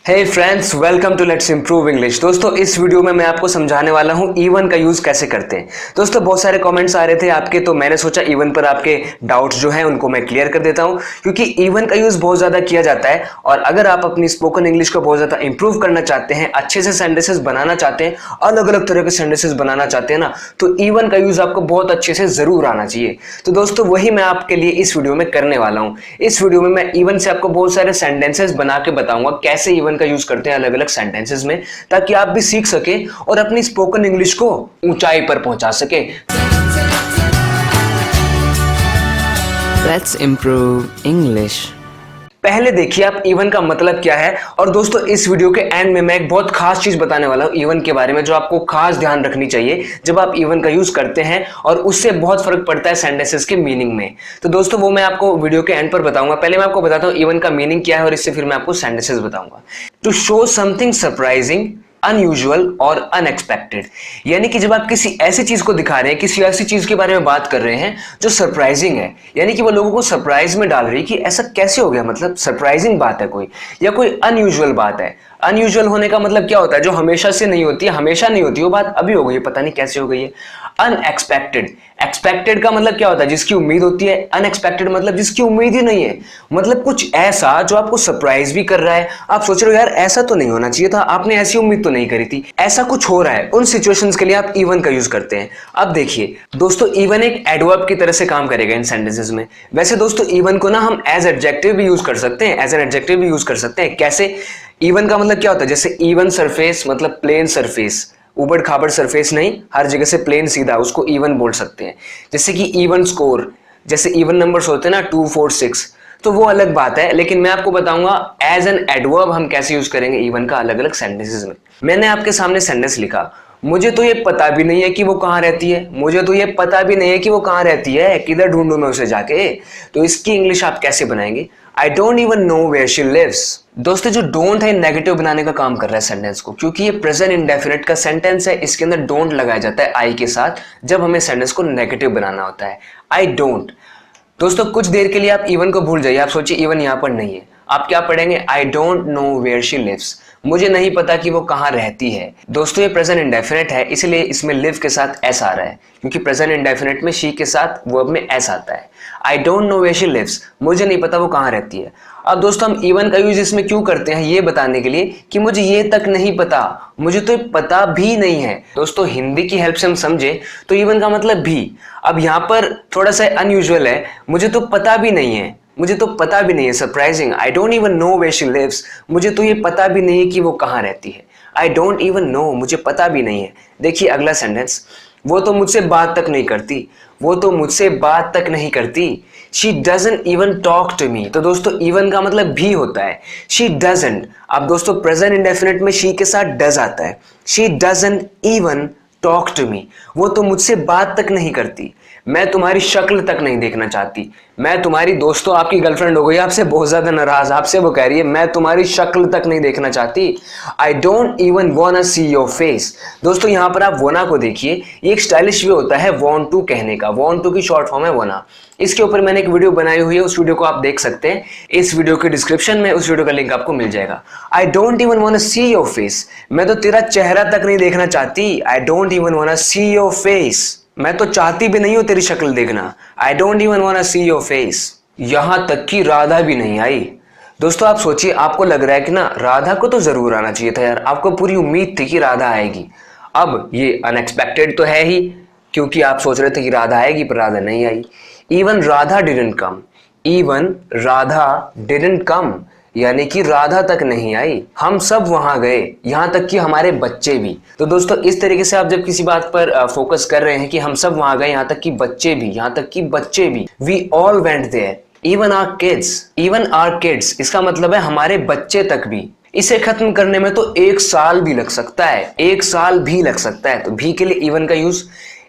Hey friends, welcome to let's improve English. दोस्तों, इस video में मैं आपको समझाने वाला हूं इवन का यूज कैसे करते हैं। दोस्तों, बहुत सारे कमेंट्स आ रहे थे आपके, तो मैंने सोचा इवन पर आपके डाउट्स जो हैं उनको मैं क्लियर कर देता हूं, क्योंकि इवन का यूज बहुत ज्यादा किया जाता है। और अगर आप अपनी स्पोकन इंग्लिश को बहुत ज्यादा इंप्रूव करना चाहते हैं, अच्छे से सेंटेंसेस बनाना चाहते हैं, अलग अलग तरह के सेंटेंसेस बनाना चाहते हैं ना, तो इवन का यूज आपको बहुत अच्छे से जरूर आना चाहिए। तो दोस्तों, वही मैं आपके लिए इस वीडियो में करने वाला हूं। इस वीडियो में मैं इवन से आपको बहुत सारे सेंटेंसेस बना के बताऊंगा कैसे इवन का यूज करते हैं अलग अलग सेंटेंसेस में, ताकि आप भी सीख सके और अपनी स्पोकन इंग्लिश को ऊंचाई पर पहुंचा सके। Let's improve English. पहले देखिए आप इवन का मतलब क्या है। और दोस्तों, इस वीडियो के एंड में मैं एक बहुत खास चीज बताने वाला हूं इवन के बारे में, जो आपको खास ध्यान रखनी चाहिए जब आप इवन का यूज करते हैं, और उससे बहुत फर्क पड़ता है सेंटेंसेस के मीनिंग में। तो दोस्तों, वो मैं आपको वीडियो के एंड पर बताऊंगा। पहले मैं आपको बताता हूं इवन का मीनिंग क्या है, और इससे फिर मैं आपको सेंटेंसेस बताऊंगा। To show something surprising, unusual और अनएक्सपेक्टेड, यानी कि जब आप किसी ऐसी चीज को दिखा रहे हैं, किसी ऐसी चीज के बारे में बात कर रहे हैं जो सरप्राइजिंग है, यानी कि वो लोगों को सरप्राइज में डाल रही है कि ऐसा कैसे हो गया, मतलब सरप्राइजिंग बात है कोई, या कोई अनयूजुअल बात है। अनयूजुअल होने का मतलब क्या होता है? जो हमेशा से नहीं होती है, हमेशा नहीं होती वो बात अभी हो गई है, पता नहीं कैसे हो गई है। अनएक्सपेक्टेड, एक्सपेक्टेड का मतलब क्या होता है? जिसकी उम्मीद होती है। अनएक्सपेक्टेड मतलब जिसकी उम्मीद ही नहीं है, मतलब कुछ ऐसा जो आपको सरप्राइज भी कर रहा है। आप सोच रहे हो यार ऐसा तो नहीं होना चाहिए था, आपने ऐसी उम्मीद तो नहीं करी थी, ऐसा कुछ हो रहा है। उन सिचुएशंस के लिए आप इवन का यूज करते हैं। अब देखिए दोस्तों, इवन एक एडवर्ब की तरह से काम करेगा इन सेंटेंसेस में। वैसे दोस्तों, इवन को ना हम एज एडजेक्टिव भी यूज कर सकते हैं, एज एन एडजेक्टिव भी यूज कर सकते हैं। कैसे? इवन का मतलब क्या होता है? जैसे इवन सरफेस मतलब प्लेन सरफेस, उबड़ खाबड़ सरफेस नहीं, हर जगह से प्लेन सीधा, उसको इवन बोल सकते हैं। जैसे कि इवन स्कोर, जैसे इवन नंबर्स होते हैं ना 2 4 6, तो वो अलग बात है। लेकिन मैं आपको बताऊंगा एज एन एडवर्ब हम कैसे यूज करेंगे इवन का अलग अलग सेंटेंसेस में। मैंने आपके सामने सेंटेंस लिखा, मुझे तो ये पता भी नहीं है कि वो कहाँ रहती है। मुझे तो ये पता भी नहीं है कि वो कहाँ रहती है, किधर ढूंढूं मैं उसे जाके। तो इसकी इंग्लिश आप कैसे बनाएंगे? I don't even know where she lives. दोस्तों, जो डोंट है नेगेटिव बनाने का काम कर रहा है सेंटेंस को, क्योंकि ये प्रेजेंट इंडेफिनिट का सेंटेंस है। इसके अंदर डोंट लगाया जाता है आई के साथ जब हमें सेंटेंस को नेगेटिव बनाना होता है। I don't. दोस्तों, कुछ देर के लिए आप इवन को भूल जाइए, आप सोचिए इवन यहां पर नहीं है। आप क्या पढ़ेंगे? I don't know where she lives, मुझे नहीं पता कि वो कहाँ रहती है। दोस्तों, ये प्रेजेंट इंडेफिनिट है, इसलिए इसमें लिव के साथ एस आ रहा है, क्योंकि प्रेजेंट इंडेफिनिट में शी के साथ वर्ब में एस आता है। I don't know where she lives, मुझे नहीं पता वो कहाँ रहती है। अब दोस्तों, हम इवन का यूज इसमें क्यों करते हैं? ये बताने के लिए कि मुझे ये तक नहीं पता, मुझे तो पता भी नहीं है। दोस्तों, हिंदी की हेल्प से हम समझे तो इवन का मतलब भी। अब यहाँ पर थोड़ा सा अनयूजुअल है, मुझे तो पता भी नहीं है, मुझे तो पता भी नहीं है। Surprising, I don't even know where she lives, मुझे तो ये पता भी नहीं है कि वो कहाँ रहती है। आई डोंट इवन नो, मुझे पता भी नहीं है। देखिए अगला सेंटेंस, वो तो मुझसे बात तक नहीं करती, वो तो मुझसे बात तक नहीं करती। She doesn't even talk to me. तो दोस्तों, इवन का मतलब भी होता है। शी डजंट, अब दोस्तों प्रेजेंट इंडेफिनिट में शी के साथ डज आता है। She doesn't even talk to me, वो तो मुझसे बात तक नहीं करती। मैं तुम्हारी शक्ल तक नहीं देखना चाहती। मैं तुम्हारी, दोस्तों आपकी गर्लफ्रेंड हो गई, आपसे बहुत ज्यादा नाराज, आपसे वो कह रही है मैं तुम्हारी शक्ल तक नहीं देखना चाहती। आई don't even want see your face. दोस्तों, यहां पर आप वोना को देखिए, ये एक स्टाइलिश वे होता है वांट टू कहने का। वांट टू की शॉर्ट फॉर्म है वोना। इसके ऊपर मैंने एक वीडियो बनाई हुई है, उस वीडियो को आप देख सकते हैं। इस वीडियो के डिस्क्रिप्शन में उस वीडियो का लिंक आपको मिल जाएगा। आई don't even want see your face, मैं तो तेरा चेहरा तक नहीं देखना चाहती। आई don't even want see your face, मैं तो चाहती भी नहीं हूं तेरी शक्ल देखना। आई don't even want see your face. यहां तक कि राधा भी नहीं आई। दोस्तों, आप सोचिए, आपको लग रहा है कि ना राधा को तो जरूर आना चाहिए था यार, आपको पूरी उम्मीद थी कि राधा आएगी। अब ये अनएक्सपेक्टेड तो है ही, क्योंकि आप सोच रहे थे कि राधा आएगी पर राधा नहीं आई। Even Radha didn't come, even Radha didn't come, यानी कि राधा तक नहीं आई। हम सब वहां गए, यहां तक कि हमारे बच्चे भी। तो दोस्तों, इस तरीके से आप जब किसी बात पर फोकस कर रहे हैं कि हम सब वहां गए, यहां तक कि बच्चे भी, यहां तक कि बच्चे भी, we all went there, even our kids. Even our kids, इसका मतलब है हमारे बच्चे तक भी। इसे खत्म करने में तो 1 साल भी लग सकता है, 1 साल भी लग सकता है। तो भी के लिए इवन का use,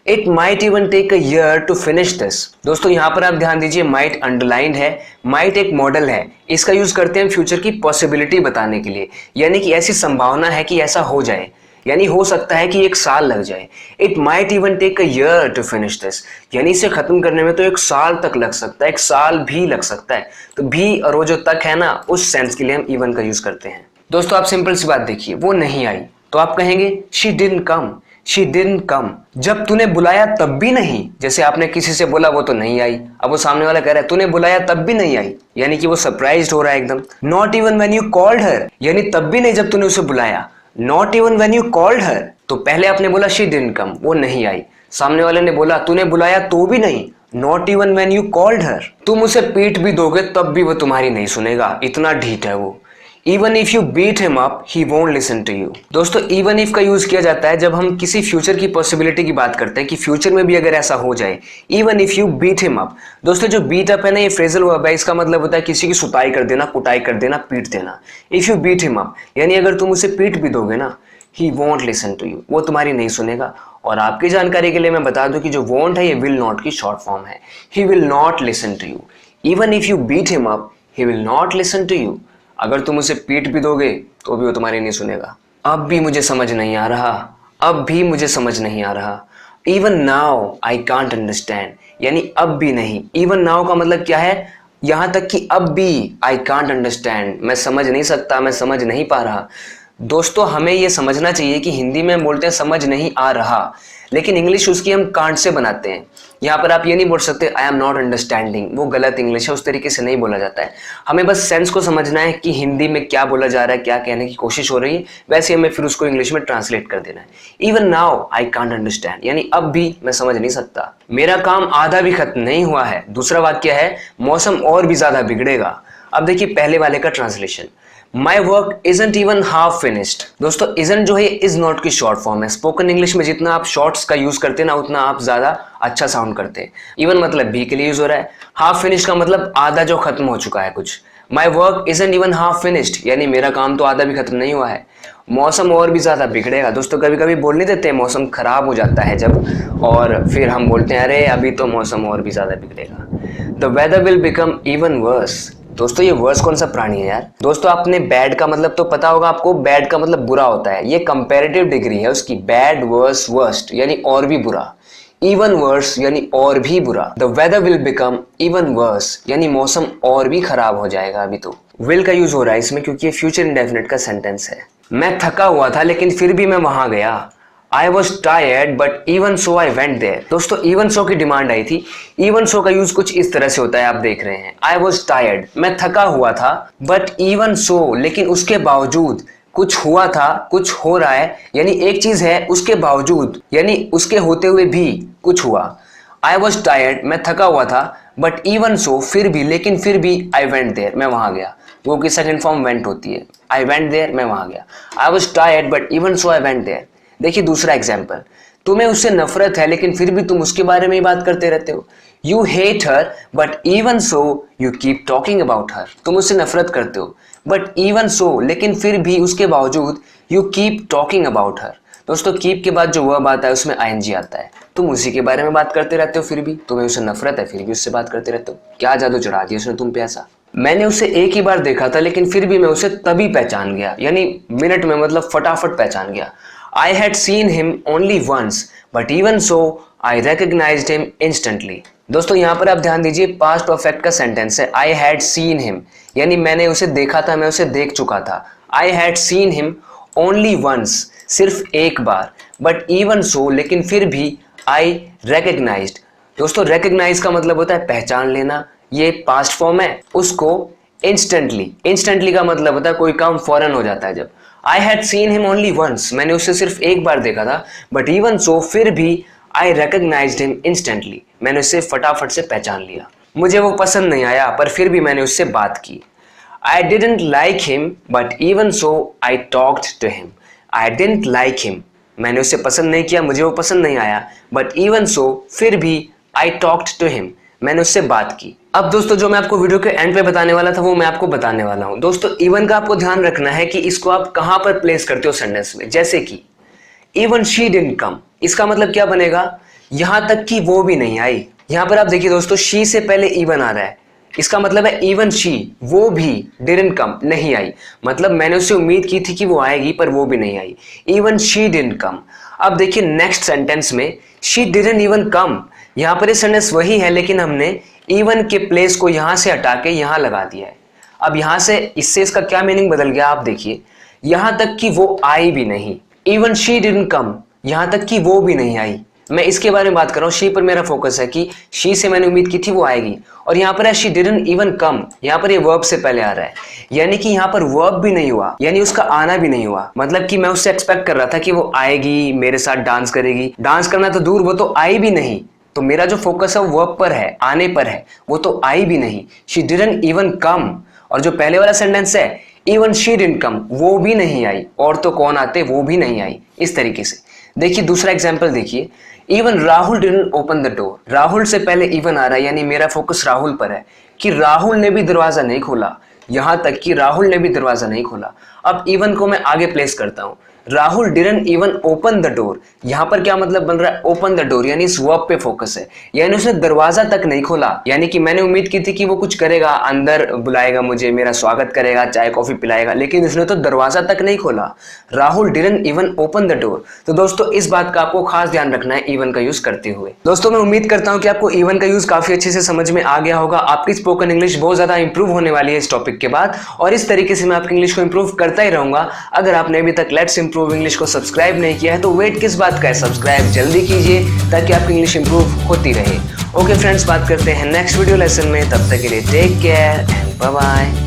it might even take a year to finish this. दोस्तों, यहां पर आप ध्यान दीजिए, माइट अंडरलाइंड है। माइट एक मॉडल है, इसका यूज करते हैं फ्यूचर की पॉसिबिलिटी बताने के लिए, यानी कि ऐसी संभावना है कि ऐसा हो जाए, यानी हो सकता है कि 1 साल लग जाए। It might even take a year to finish this, यानी इसे खत्म करने में तो 1 साल तक लग सकता है, 1 साल भी लग सकता है। तो भी और वो जो तक है ना, उस सेंस के लिए हम इवन का यूज करते हैं। दोस्तों आप सिंपल सी बात देखिए, वो नहीं आई तो आप कहेंगे she didn't come, she didn't कम। जब तूने बुलाया तब भी नहीं, जैसे आपने किसी से बोला वो तो नहीं आई, अब वो सामने वाला कह रहा है तूने बुलाया तब भी नहीं आई, यानी कि वो सरप्राइज्ड हो रहा है एकदम। Not even when you called her, यानी तब भी नहीं जब तूने उसे बुलाया। Not even when you called her, तो पहले आपने बोला शी डिडंट कम, वो नहीं आई, सामने वाले ने बोला तूने बुलाया तो भी नहीं, not even when you called her. तुम उसे पीट भी दोगे तब भी वो तुम्हारी नहीं सुनेगा, इतना ढीठ है वो। Even if you beat him up, he won't listen to you। दोस्तों even if का यूज किया जाता है जब हम किसी फ्यूचर की पॉसिबिलिटी की बात करते हैं कि फ्यूचर में भी अगर ऐसा हो जाए। Even if you beat him up, दोस्तों जो beat up है ना, ये फ्रेजल वर्ब है, इसका मतलब होता है किसी की सुताई कर देना, कुटाई कर देना, पीट देना। If you beat him up, यानी अगर तुम उसे पीट भी दोगे ना, he won't listen to you, वो तुम्हारी नहीं सुनेगा। और आपकी जानकारी के लिए मैं बता दूं कि जो won't है ये will not की शॉर्ट फॉर्म है। He will not listen to you। Even if you beat him up, he will not listen to you। अगर तुम उसे पीट भी दोगे तो भी वो तुम्हारी नहीं सुनेगा। अब भी मुझे समझ नहीं आ रहा, अब भी मुझे समझ नहीं आ रहा। Even now I can't understand, यानी अब भी नहीं। इवन नाउ का मतलब क्या है, यहां तक कि अब भी आई कांट अंडरस्टैंड, मैं समझ नहीं सकता, मैं समझ नहीं पा रहा। दोस्तों हमें यह समझना चाहिए कि हिंदी में हम बोलते हैं समझ नहीं आ रहा, लेकिन इंग्लिश उसकी हम कांट से बनाते हैं। यहाँ पर आप ये नहीं बोल सकते आई एम नॉट अंडरस्टैंडिंग, वो गलत इंग्लिश है, उस तरीके से नहीं बोला जाता है। हमें बस सेंस को समझना है कि हिंदी में क्या बोला जा रहा है, क्या कहने की कोशिश हो रही है, वैसे हमें फिर उसको इंग्लिश में ट्रांसलेट कर देना है। Even now I can't understand, यानी अब भी मैं समझ नहीं सकता। मेरा काम आधा भी खत्म नहीं हुआ है। दूसरा वाक्य है मौसम और भी ज्यादा बिगड़ेगा। अब देखिए पहले वाले का translation, my work isn't even half finished. दोस्तों इजंट जो है इज नॉट की शॉर्ट फॉर्म है। स्पोकन इंग्लिश में जितना आप शॉर्ट्स का यूज करते हैं ना, उतना आप ज्यादा अच्छा साउंड करते हैं। इवन मतलब भी के लिए यूज हो रहा है। हाफ फिनिश का मतलब आधा जो खत्म हो चुका है कुछ। My work isn't even half finished, यानी मेरा काम तो आधा भी खत्म नहीं हुआ है। मौसम और भी ज्यादा बिगड़ेगा। दोस्तों कभी कभी बोल नहीं देते मौसम खराब हो जाता है जब, और फिर हम बोलते हैं अरे अभी तो मौसम और भी ज्यादा बिगड़ेगा। The weather will become even worse. दोस्तों ये वर्स कौन सा प्राणी है यार। दोस्तों आपने बैड का मतलब तो पता होगा आपको, बैड का मतलब बुरा होता है। ये कंपैरेटिव डिग्री है उसकी, बैड वर्स वर्स्ट यानी और भी बुरा, इवन वर्स यानी और भी बुरा। The weather will become even worse यानी मौसम और भी खराब हो जाएगा। अभी तो विल का यूज हो रहा है इसमें क्योंकि ये फ्यूचर इंडेफिनिट का सेंटेंस है। मैं थका हुआ था लेकिन फिर भी मैं वहां गया। I was tired but even so I went there। दोस्तों even so की डिमांड आई थी। even so का यूज कुछ इस तरह से होता है, आप देख रहे हैं। I was tired, मैं थका हुआ था, but even so लेकिन उसके बावजूद, कुछ हुआ था, कुछ हो रहा है, यानी एक चीज है उसके बावजूद, यानी उसके होते हुए भी कुछ हुआ। I was tired, मैं थका हुआ था, but even so फिर भी, लेकिन फिर भी I went there, मैं वहां गया। वो की सेकंड फॉर्म went होती है। I went there, मैं वहां गया। I was tired but even so I went there। देखिए दूसरा एग्जाम्पल, तुम्हें उससे नफरत है लेकिन फिर भी तुम उसके बारे में ही बात करते रहते हो। You hate her but even so you keep talking about her. तुम उससे नफरत करते हो बट इवन सो लेकिन फिर भी उसके बावजूद you keep talking about her. दोस्तों कीप के बाद जो वर्ब आता है उसमें आईएनजी आता है। तुम उसी के बारे में बात करते रहते हो, फिर भी तुम्हें उससे नफरत है, फिर भी उससे बात करते रहते हो। क्या जादू चढ़ा दिया उसने तुम पे ऐसा। मैंने उसे एक ही बार देखा था लेकिन फिर भी मैं उसे तभी पहचान गया, यानी मिनट में, मतलब फटाफट पहचान गया। I had seen him only once, but even so, I recognized him instantly। दोस्तों यहाँ पर आप ध्यान दीजिए, पास्ट परफेक्ट का सेंटेंस है। I had seen him, यानी मैंने उसे देखा था, मैं उसे देख चुका था। I had seen him only once, सिर्फ एक बार, but even so, लेकिन फिर भी I recognized। दोस्तों recognize का मतलब होता है पहचान लेना, ये पास्ट फॉर्म है। उसको इंस्टेंटली का मतलब होता है कोई काम फौरन हो जाता है जब। I had seen him only once, मैंने उसे सिर्फ एक बार देखा था, but even so फिर भी I recognized him instantly, मैंने उसे फटाफट से पहचान लिया। मुझे वो पसंद नहीं आया पर फिर भी मैंने उससे बात की। I didn't like him but even so I talked to him। I didn't like him, मैंने उसे पसंद नहीं किया, मुझे वो पसंद नहीं आया, but even so फिर भी I talked to him, मैंने उससे बात की। अब दोस्तों जो मैं आपको वीडियो के एंड पे बताने वाला था वो मैं आपको बताने वाला हूं। दोस्तों इवन का आपको ध्यान रखना है कि इसको आप कहां पर प्लेस करते हो सेंटेंस में। जैसे कि इवन शी डिडंट कम, इसका मतलब क्या बनेगा, यहां तक कि वो भी नहीं आई। यहां पर आप देखिए दोस्तों, शी से पहले इवन आ रहा है, इसका मतलब है इवन शी, वो भी डिडंट कम, नहीं आई। मतलब मैंने उससे उम्मीद की थी कि वो आएगी पर वो भी नहीं आई। Even she didn't come. अब देखिए नेक्स्ट सेंटेंस में शी डिडंट इवन कम, यहां पर ये सेंटेंस वही है लेकिन हमने इवन के प्लेस को यहां से हटा के यहां लगा दिया है। अब यहां से इससे इसका क्या मीनिंग बदल गया आप देखिए। यहाँ तक कि वो आई भी नहीं। इवन शी डिडंट कम, यहाँ तक कि वो भी नहीं आई। मैं इसके बारे में बात कर रहा हूँ, शी पर मेरा फोकस है कि शी से मैंने उम्मीद की थी वो आएगी, और यहाँ पर है शी डिडंट इवन कम, यहाँ पर ये वर्ब से पहले आ रहा है, यानी कि यहाँ पर वर्ब भी नहीं हुआ, यानी उसका आना भी नहीं हुआ। मतलब कि मैं उससे एक्सपेक्ट कर रहा था कि वो आएगी, मेरे साथ डांस करेगी, डांस करना तो दूर, वो तो आई भी नहीं। तो मेरा जो फोकस है वो वर्ब पर है, आने पर है, वो तो आई भी नहीं। शी डिडंट इवन कम, और जो पहले वाला सेंटेंस है इवन शी डिडंट कम, वो भी नहीं आई, और तो कौन आते, वो भी नहीं आई। इस तरीके से देखिए दूसरा एग्जाम्पल देखिए, even Rahul didn't open the door. Rahul से पहले इवन आ रहा है, यानी मेरा फोकस राहुल पर है कि राहुल ने भी दरवाजा नहीं खोला, यहां तक कि राहुल ने भी दरवाजा नहीं खोला। अब इवन को मैं आगे प्लेस करता हूं, Rahul didn't even open the door, यहां पर क्या मतलब बन रहा है, ओपन द डोर, यानी इस वर्ब पे फोकस है, यानी उसने दरवाजा तक नहीं खोला। यानी कि मैंने उम्मीद की थी कि वो कुछ करेगा, अंदर बुलाएगा मुझे, मेरा स्वागत करेगा, चाय कॉफी पिलाएगा, लेकिन उसने तो दरवाजा तक नहीं खोला। Rahul didn't even open the door. तो दोस्तों इस बात का आपको खास ध्यान रखना है इवन का यूज करते हुए। दोस्तों मैं उम्मीद करता हूं कि आपको इवन का यूज काफी अच्छे से समझ में आ गया होगा। आपकी स्पोकन इंग्लिश बहुत ज्यादा इंप्रूव होने वाली है इस टॉपिक के बाद, और इस तरीके से मैं आपकी इंग्लिश को इंप्रूव करता ही रहूंगा। अगर आपने अभी तक लेट्स इंप्रूव इंग्लिश को सब्सक्राइब नहीं किया है तो वेट किस बात का है, सब्सक्राइब जल्दी कीजिए ताकि आपकी इंग्लिश इंप्रूव होती रहे। ओके फ्रेंड्स, बात करते हैं नेक्स्ट वीडियो लेसन में, तब तक के लिए take care and bye bye.